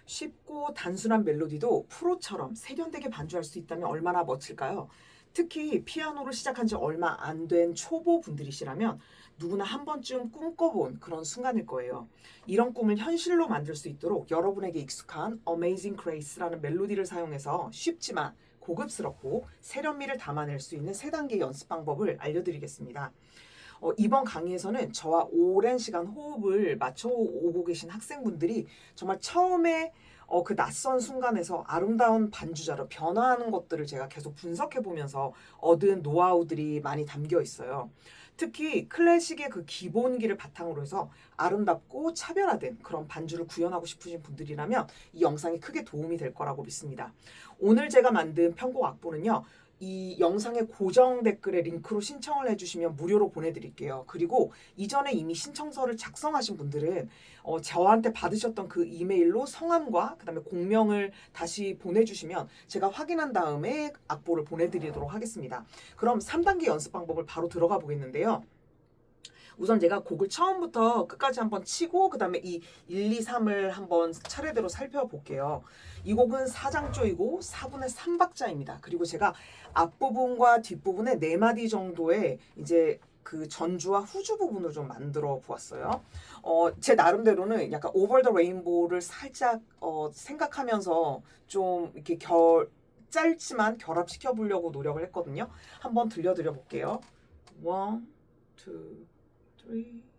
쉽고 단순한 멜로디도 프로처럼 세련되게 반주할 수 있다면 얼마나 멋질까요? 특히 피아노를 시작한 지 얼마 안 된 초보 분들이시라면 누구나 한 번쯤 꿈꿔본 그런 순간일 거예요. 이런 꿈을 현실로 만들 수 있도록 여러분에게 익숙한 Amazing Grace라는 멜로디를 사용해서 쉽지만 고급스럽고 세련미를 담아낼 수 있는 세 단계 연습 방법을 알려드리겠습니다. 이번 강의에서는 저와 오랜 시간 호흡을 맞춰오고 계신 학생분들이 정말 처음에 그 낯선 순간에서 아름다운 반주자로 변화하는 것들을 제가 계속 분석해 보면서 얻은 노하우들이 많이 담겨 있어요. 특히 클래식의 그 기본기를 바탕으로 해서 아름답고 차별화된 그런 반주를 구현하고 싶으신 분들이라면 이 영상이 크게 도움이 될 거라고 믿습니다. 오늘 제가 만든 편곡 악보는요. 이 영상의 고정 댓글에 링크로 신청을 해주시면 무료로 보내드릴게요. 그리고 이전에 이미 신청서를 작성하신 분들은 저한테 받으셨던 그 이메일로 성함과 그다음에 공명을 다시 보내주시면 제가 확인한 다음에 악보를 보내드리도록 하겠습니다. 그럼 3단계 연습 방법을 바로 들어가 보겠는데요. 우선 제가 곡을 처음부터 끝까지 한번 치고 그다음에 이 1, 2, 3을 한번 차례대로 살펴볼게요. 이 곡은 4장조이고 4분의 3박자입니다. 그리고 제가 앞부분과 뒷부분에 4마디 정도의 이제 그 전주와 후주 부분을 좀 만들어 보았어요. 제 나름대로는 약간 오버 더 레인보우를 살짝 생각하면서 좀 이렇게 짧지만 결합시켜 보려고 노력을 했거든요. 한번 들려드려 볼게요. 1, 2, 3.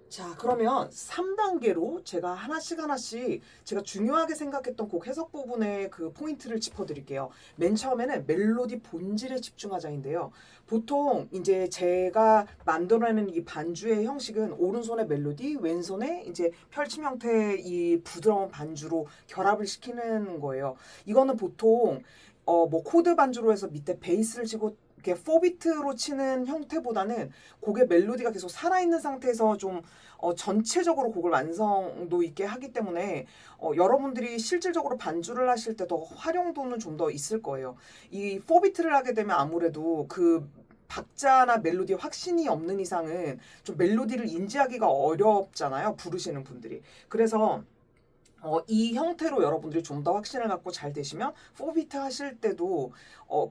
자, 그러면 3단계로 제가 하나씩 제가 중요하게 생각했던 곡 해석 부분의 그 포인트를 짚어드릴게요. 맨 처음에는 멜로디 본질에 집중하자인데요. 보통 이제 제가 만들어내는 이 반주의 형식은 오른손에 멜로디, 왼손에 이제 펼침 형태의 이 부드러운 반주로 결합을 시키는 거예요. 이거는 보통 뭐 코드 반주로 해서 밑에 베이스를 치고 이렇게 4비트로 치는 형태보다는 곡의 멜로디가 계속 살아있는 상태에서 좀 전체적으로 곡을 완성도 있게 하기 때문에 여러분들이 실질적으로 반주를 하실 때 더 활용도는 좀 더 있을 거예요. 이 4비트를 하게 되면 아무래도 그 박자나 멜로디에 확신이 없는 이상은 좀 멜로디를 인지하기가 어렵잖아요. 부르시는 분들이. 그래서 이 형태로 여러분들이 좀 더 확신을 갖고 잘 되시면 4비트 하실 때도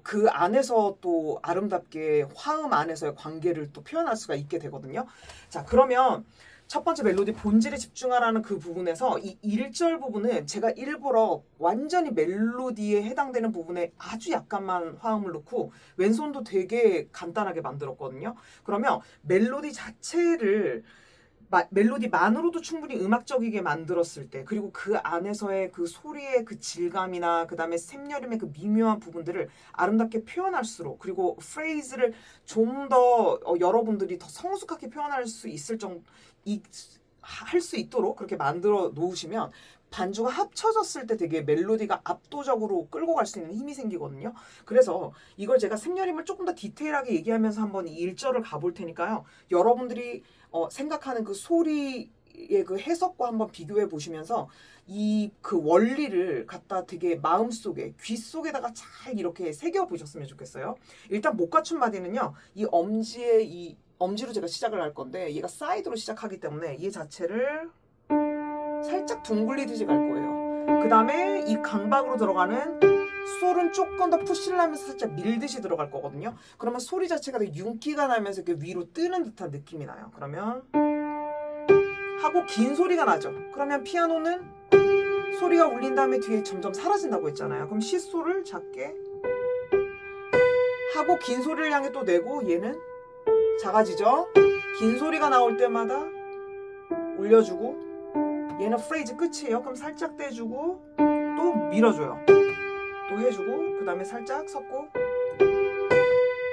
그 안에서 또 아름답게 화음 안에서의 관계를 또 표현할 수가 있게 되거든요. 자, 그러면 첫 번째 멜로디 본질에 집중하라는 그 부분에서 이 1절 부분은 제가 일부러 완전히 멜로디에 해당되는 부분에 아주 약간만 화음을 넣고 왼손도 되게 간단하게 만들었거든요. 그러면 멜로디 자체를 멜로디만으로도 충분히 음악적이게 만들었을 때 그리고 그 안에서의 그 소리의 그 질감이나 그다음에 샘여림의 그 미묘한 부분들을 아름답게 표현할수록 그리고 프레이즈를 좀 더 여러분들이 더 성숙하게 표현할 수 있을 할 수 있도록 그렇게 만들어 놓으시면 반주가 합쳐졌을 때 되게 멜로디가 압도적으로 끌고 갈 수 있는 힘이 생기거든요. 그래서 이걸 제가 샘여림을 조금 더 디테일하게 얘기하면서 한번 이 1절을 가볼 테니까요. 여러분들이 생각하는 그 소리의 그 해석과 한번 비교해 보시면서 이 그 원리를 갖다 되게 마음속에 귀 속에다가 잘 이렇게 새겨 보셨으면 좋겠어요. 일단 못 갖춘 마디는요. 이 엄지의 이 엄지로 제가 시작을 할 건데 얘가 사이드로 시작하기 때문에 이 자체를 살짝 둥글리듯이 갈 거예요. 그 다음에 이 강박으로 들어가는 솔은 조금 더 푸시를 하면서 살짝 밀듯이 들어갈 거거든요. 그러면 소리 자체가 되게 윤기가 나면서 이렇게 위로 뜨는 듯한 느낌이 나요. 그러면 하고 긴 소리가 나죠. 그러면 피아노는 소리가 울린 다음에 뒤에 점점 사라진다고 했잖아요. 그럼 시솔을 작게 하고 긴 소리를 향해 또 내고 얘는 작아지죠. 긴 소리가 나올 때마다 올려주고 얘는 프레이즈 끝이에요. 그럼 살짝 떼주고 또 밀어줘요. 또 해주고 그 다음에 살짝 섞고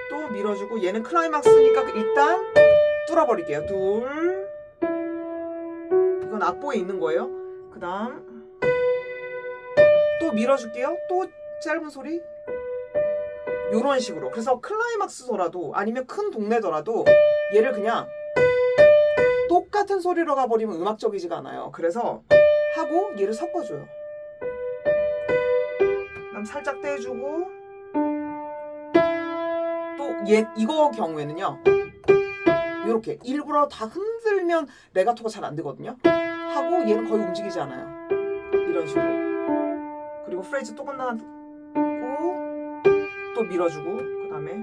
또 밀어주고 얘는 클라이막스니까 일단 뚫어버릴게요. 둘 이건 악보에 있는 거예요. 그 다음 또 밀어줄게요. 또 짧은 소리 요런 식으로. 그래서 클라이막스더라도 아니면 큰 동네더라도 얘를 그냥 똑같은 소리로 가버리면 음악적이지가 않아요. 그래서 하고 얘를 섞어줘요. 그다음 살짝 떼주고 또 이거 경우에는요. 이렇게 일부러 다 흔들면 레가토가 잘 안 되거든요. 하고 얘는 거의 움직이지 않아요. 이런 식으로. 그리고 프레이즈 또 끝나고 또 밀어주고 그 다음에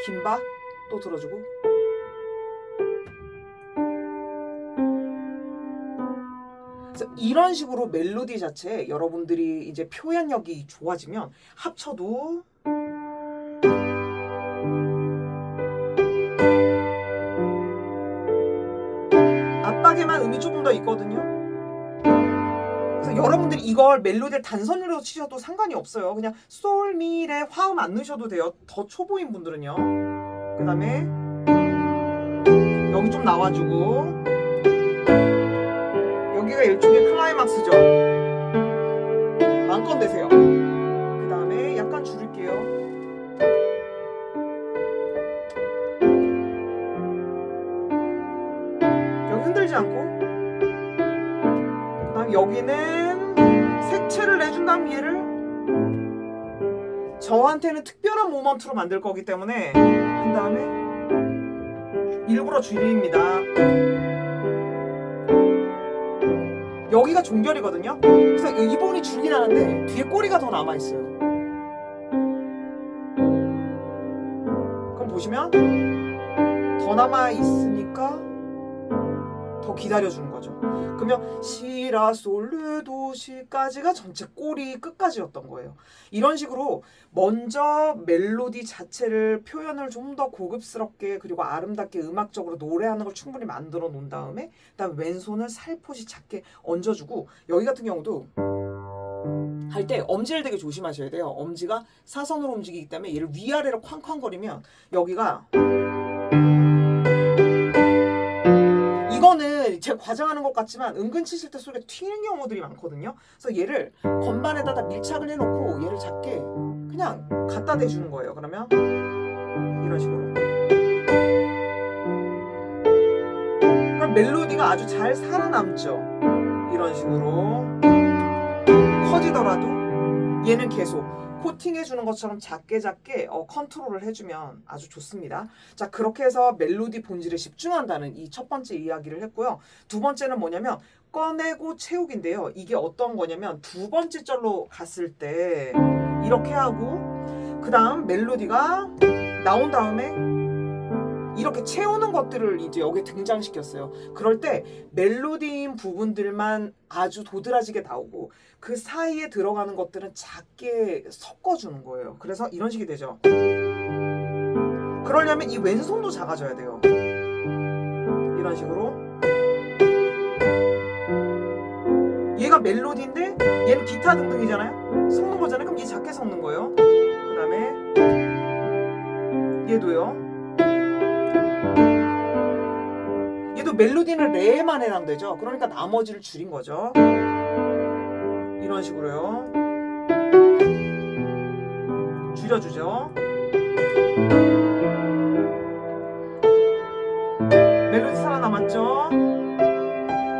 긴박 또 들어주고 그래서 이런 식으로 멜로디 자체 여러분들이 이제 표현력이 좋아지면 합쳐도 압박에만 음이 조금 더 있거든요. 그래서 여러분들이 이걸 멜로디를 단선으로 치셔도 상관이 없어요. 그냥 솔, 미, 레, 화음 안 넣으셔도 돼요. 더 초보인 분들은요. 그 다음에 여기 좀 나와주고 여기가 일종의 클라이막스죠. 마음껏 내세요. 그 다음에 약간 줄일게요. 여기 흔들지 않고 그 다음에 여기는 색채를 내준 다음 얘를 저한테는 특별한 모먼트로 만들 거기 때문에 한 다음에 일부러 줄입니다. 여기가 종결이거든요. 그래서 이 부분이 줄긴 하는데 뒤에 꼬리가 더 남아있어요. 그럼 보시면 더 남아있으니까 더 기다려주는 거죠. 그러면 시라 솔 르도 시까지가 전체 꼬리 끝까지였던 거예요. 이런 식으로 먼저 멜로디 자체를 표현을 좀 더 고급스럽게 그리고 아름답게 음악적으로 노래하는 걸 충분히 만들어 놓은 다음에 그다음 왼손을 살포시 작게 얹어주고 여기 같은 경우도 할 때 엄지를 되게 조심하셔야 돼요. 엄지가 사선으로 움직이기 때문에 얘를 위아래로 쾅쾅거리면 여기가 이거는 제가 과장하는 것 같지만 은근 치실 때 소리가 튀는 경우들이 많거든요. 그래서 얘를 건반에다가 밀착을 해놓고 얘를 작게 그냥 갖다 대주는 거예요. 그러면 이런 식으로 그럼 멜로디가 아주 잘 살아남죠. 이런 식으로 커지더라도 얘는 계속 코팅해주는 것처럼 작게 컨트롤을 해주면 아주 좋습니다. 자, 그렇게 해서 멜로디 본질에 집중한다는 이 첫 번째 이야기를 했고요. 두 번째는 뭐냐면 꺼내고 채우기인데요. 이게 어떤 거냐면 두 번째 절로 갔을 때 이렇게 하고 그 다음 멜로디가 나온 다음에 이렇게 채우는 것들을 이제 여기에 등장시켰어요. 그럴 때 멜로디인 부분들만 아주 도드라지게 나오고 그 사이에 들어가는 것들은 작게 섞어주는 거예요. 그래서 이런 식이 되죠. 그러려면 이 왼손도 작아져야 돼요. 이런 식으로 얘가 멜로디인데 얘는 기타 등등이잖아요. 섞는 거잖아요. 그럼 얘 작게 섞는 거예요. 그 다음에 얘도요. 얘도 멜로디는 레에만 해당되죠. 그러니까 나머지를 줄인 거죠. 이런 식으로요. 줄여주죠. 멜로디 살아남았죠.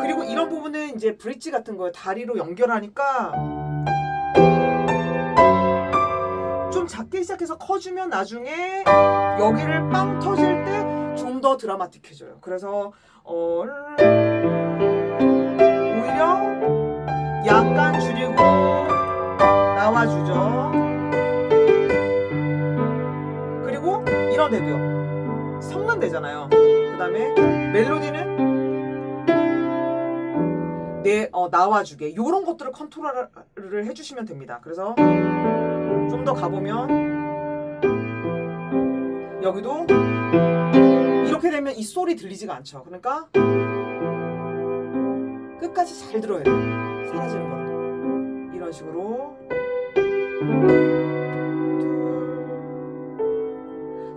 그리고 이런 부분은 이제 브릿지 같은 거예요. 다리로 연결하니까 좀 작게 시작해서 커주면 나중에 여기를 빵 터질 때 좀 더 드라마틱해져요. 그래서 오히려 약간 줄이고 나와주죠. 그리고 이런 데도요. 섞는 데잖아요. 그 다음에 멜로디는 나와주게 요런 것들을 컨트롤을 해주시면 됩니다. 그래서 좀 더 가보면 여기도 이렇게 되면 이 소리 들리지가 않죠. 그러니까 끝까지 잘 들어야 돼요. 사라지는 거를. 이런 식으로.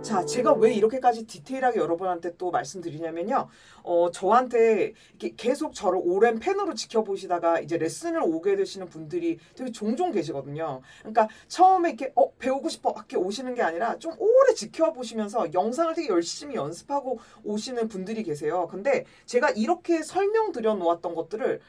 자, 제가 왜 이렇게까지 디테일하게 여러분한테 또 말씀드리냐면요. 저한테 이렇게 계속 저를 오랜 팬으로 지켜보시다가 이제 레슨을 오게 되시는 분들이 되게 종종 계시거든요. 그러니까 처음에 이렇게 배우고 싶어 이렇게 오시는 게 아니라 좀 오래 지켜보시면서 영상을 되게 열심히 연습하고 오시는 분들이 계세요. 근데 제가 이렇게 설명드려 놓았던 것들을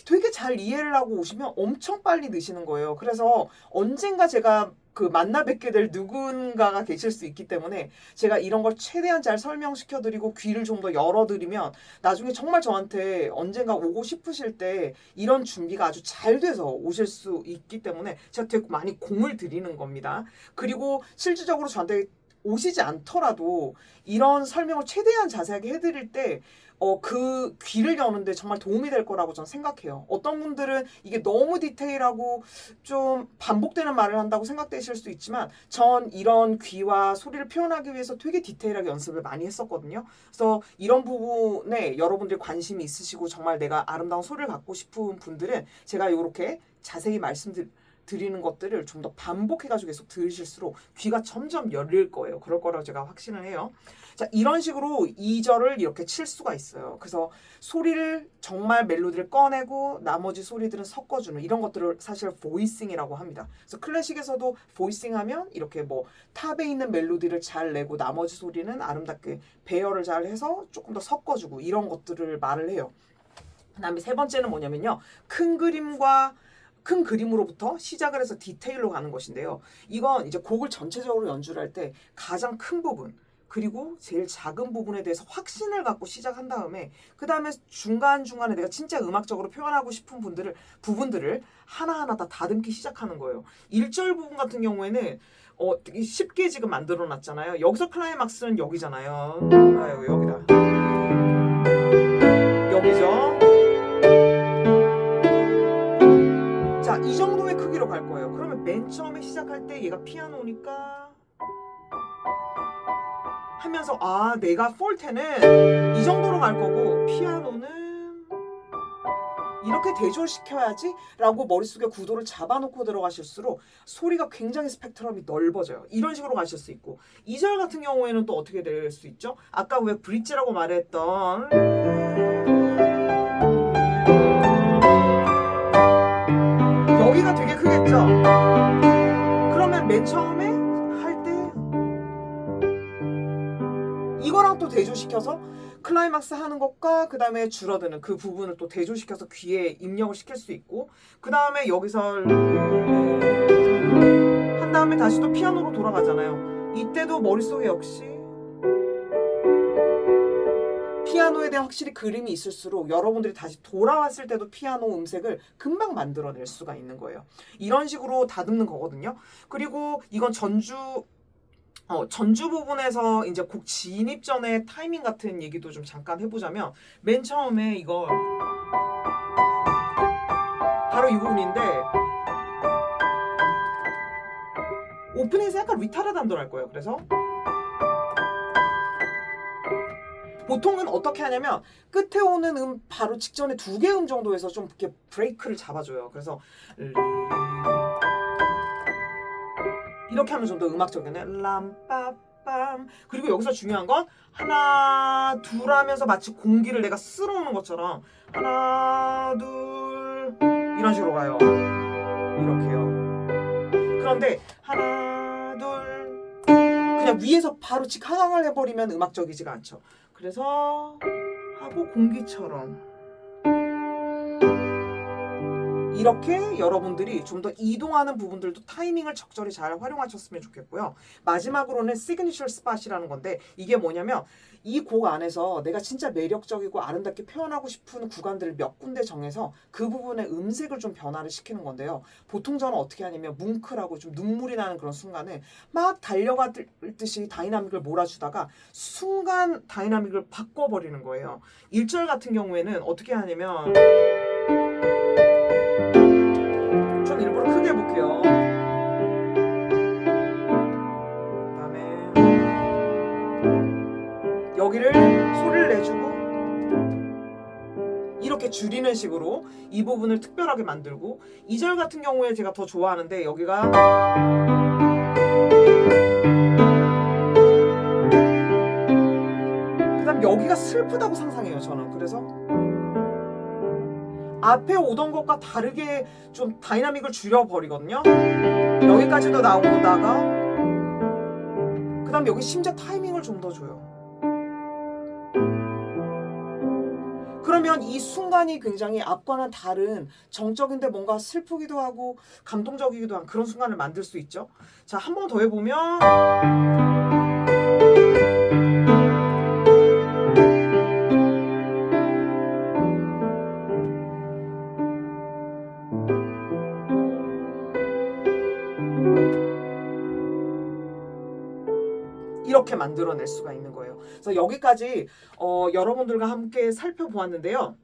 되게 잘 이해를 하고 오시면 엄청 빨리 느시는 거예요. 그래서 언젠가 제가 만나 뵙게 될 누군가가 계실 수 있기 때문에 제가 이런 걸 최대한 잘 설명시켜드리고 귀를 좀 더 열어드리면 나중에 정말 저한테 언젠가 오고 싶으실 때 이런 준비가 아주 잘 돼서 오실 수 있기 때문에 제가 되게 많이 공을 들이는 겁니다. 그리고 실질적으로 저한테 오시지 않더라도 이런 설명을 최대한 자세하게 해드릴 때 그 귀를 여는데 정말 도움이 될 거라고 저는 생각해요. 어떤 분들은 이게 너무 디테일하고 좀 반복되는 말을 한다고 생각되실 수 있지만 전 이런 귀와 소리를 표현하기 위해서 되게 디테일하게 연습을 많이 했었거든요. 그래서 이런 부분에 여러분들이 관심이 있으시고 정말 내가 아름다운 소리를 갖고 싶은 분들은 제가 이렇게 자세히 말씀드리는 것들을 좀 더 반복해가지고 계속 들으실수록 귀가 점점 열릴 거예요. 그럴 거라고 제가 확신을 해요. 자, 이런 식으로 2절을 이렇게 칠 수가 있어요. 그래서 소리를 정말 멜로디를 꺼내고 나머지 소리들은 섞어주는 이런 것들을 사실 보이싱이라고 합니다. 그래서 클래식에서도 보이싱하면 이렇게 탑에 있는 멜로디를 잘 내고 나머지 소리는 아름답게 배열을 잘 해서 조금 더 섞어주고 이런 것들을 말을 해요. 그 다음에 세 번째는 뭐냐면요. 큰 그림으로부터 시작을 해서 디테일로 가는 것인데요. 이건 이제 곡을 전체적으로 연주를 할 때 가장 큰 부분 그리고 제일 작은 부분에 대해서 확신을 갖고 시작한 다음에 그 다음에 중간중간에 내가 진짜 음악적으로 표현하고 싶은 부분들을 하나하나 다 다듬기 시작하는 거예요. 1절 부분 같은 경우에는 되게 쉽게 지금 만들어 놨잖아요. 여기서 클라이막스는 여기잖아요. 여기다. 여기죠. 자, 이 정도의 크기로 갈 거예요. 그러면 맨 처음에 시작할 때 얘가 피아노니까 하면서 내가 폴테는 이 정도로 갈 거고 피아노는 이렇게 대조시켜야지 라고 머릿속에 구도를 잡아놓고 들어가실수록 소리가 굉장히 스펙트럼이 넓어져요. 이런 식으로 가실 수 있고 2절 같은 경우에는 또 어떻게 될 수 있죠? 아까 왜 브릿지라고 말했던 여기가 되게 크겠죠? 그러면 맨 처음에 할 때 이거랑 또 대조시켜서 클라이막스 하는 것과 그 다음에 줄어드는 그 부분을 또 대조시켜서 귀에 입력을 시킬 수 있고 그 다음에 여기서 한 다음에 다시 또 피아노로 돌아가잖아요. 이때도 머릿속에 역시 피아노에 대한 확실히 그림이 있을수록 여러분들이 다시 돌아왔을 때도 피아노 음색을 금방 만들어낼 수가 있는 거예요. 이런 식으로 다듬는 거거든요. 그리고 이건 전주 부분에서 이제 곡 진입 전에 타이밍 같은 얘기도 좀 잠깐 해보자면 맨 처음에 이거 바로 이 부분인데 오픈에서 약간 리타르드 함도를 할 거예요. 그래서 보통은 어떻게 하냐면 끝에 오는 바로 직전에 2개 정도에서 좀 이렇게 브레이크를 잡아줘요. 그래서 이렇게 하면 좀 더 음악적이네. 람빠 빰. 그리고 여기서 중요한 건 하나 둘 하면서 마치 공기를 내가 쓸어오는 것처럼 하나 둘 이런 식으로 가요. 이렇게요. 그런데 하나 둘 그냥 위에서 바로 직하강을 해버리면 음악적이지가 않죠. 그래서 하고 공기처럼 이렇게 여러분들이 좀 더 이동하는 부분들도 타이밍을 적절히 잘 활용하셨으면 좋겠고요. 마지막으로는 시그니처 스팟이라는 건데 이게 뭐냐면 이 곡 안에서 내가 진짜 매력적이고 아름답게 표현하고 싶은 구간들을 몇 군데 정해서 그 부분의 음색을 좀 변화를 시키는 건데요. 보통 저는 어떻게 하냐면 뭉클하고 좀 눈물이 나는 그런 순간에 막 달려가듯이 다이나믹을 몰아주다가 순간 다이나믹을 바꿔버리는 거예요. 1절 같은 경우에는 어떻게 하냐면 좀 일부러 크게 해볼게요. 그다음에 여기를 소리를 내주고 이렇게 줄이는 식으로 이 부분을 특별하게 만들고 2절 같은 경우에 제가 더 좋아하는데 여기가 그다음 여기가 슬프다고 상상해요 저는. 그래서 앞에 오던 것과 다르게 좀 다이나믹을 줄여버리거든요. 여기까지도 나오다가 그 다음 여기 심지어 타이밍을 좀 더 줘요. 그러면 이 순간이 굉장히 앞과는 다른 정적인데 뭔가 슬프기도 하고 감동적이기도 한 그런 순간을 만들 수 있죠. 자, 한 번 더 해보면 이렇게 만들어낼 수가 있는 거예요. 그래서 여기까지 여러분들과 함께 살펴보았는데요.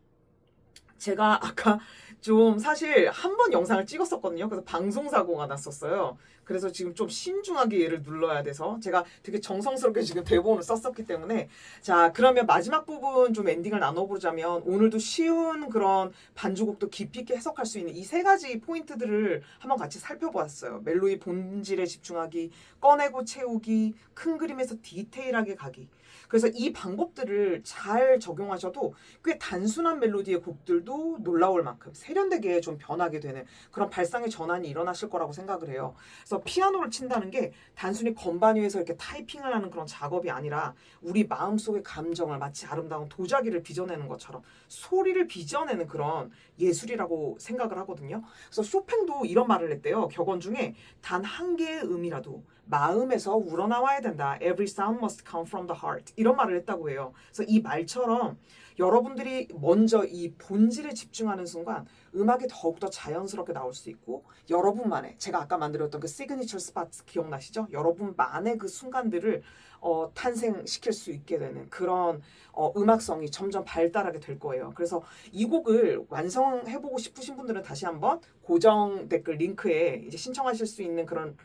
제가 아까 좀 사실 한 번 영상을 찍었었거든요. 그래서 방송사고가 났었어요. 그래서 지금 좀 신중하게 얘를 눌러야 돼서 제가 되게 정성스럽게 지금 대본을 썼었기 때문에 자, 그러면 마지막 부분 좀 엔딩을 나눠보자면 오늘도 쉬운 그런 반주곡도 깊이 있게 해석할 수 있는 이 세 가지 포인트들을 한번 같이 살펴보았어요. 멜로디 본질에 집중하기, 꺼내고 채우기, 큰 그림에서 디테일하게 가기. 그래서 이 방법들을 잘 적용하셔도 꽤 단순한 멜로디의 곡들도 놀라울 만큼 세련되게 좀 변하게 되는 그런 발상의 전환이 일어나실 거라고 생각을 해요. 그래서 피아노를 친다는 게 단순히 건반 위에서 이렇게 타이핑을 하는 그런 작업이 아니라 우리 마음속의 감정을 마치 아름다운 도자기를 빚어내는 것처럼 소리를 빚어내는 그런 예술이라고 생각을 하거든요. 그래서 쇼팽도 이런 말을 했대요. 격언 중에 단 한 개의 음이라도 마음에서 우러나와야 된다. Every sound must come from the heart. 이런 말을 했다고 해요. 그래서 이 말처럼 여러분들이 먼저 이 본질에 집중하는 순간 음악이 더욱더 자연스럽게 나올 수 있고 여러분만의 제가 아까 만들었던 그 시그니처 스팟 기억나시죠? 여러분만의 그 순간들을 탄생시킬 수 있게 되는 그런 음악성이 점점 발달하게 될 거예요. 그래서 이 곡을 완성해보고 싶으신 분들은 다시 한번 고정 댓글 링크에 이제 신청하실 수 있는 그런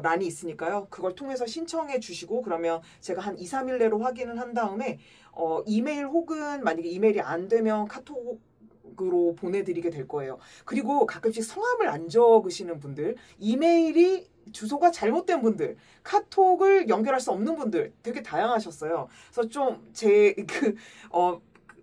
란이 있으니까요. 그걸 통해서 신청해 주시고 그러면 제가 한 2, 3일 내로 확인을 한 다음에 이메일 혹은 만약에 이메일이 안 되면 카톡으로 보내드리게 될 거예요. 그리고 가끔씩 성함을 안 적으시는 분들, 이메일이 주소가 잘못된 분들, 카톡을 연결할 수 없는 분들 되게 다양하셨어요. 그래서 좀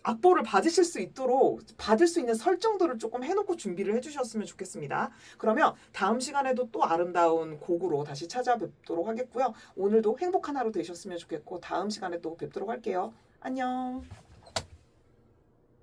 악보를 받으실 수 있도록 받을 수 있는 설정들을 조금 해놓고 준비를 해주셨으면 좋겠습니다. 그러면 다음 시간에도 또 아름다운 곡으로 다시 찾아뵙도록 하겠고요. 오늘도 행복한 하루 되셨으면 좋겠고 다음 시간에 또 뵙도록 할게요. 안녕.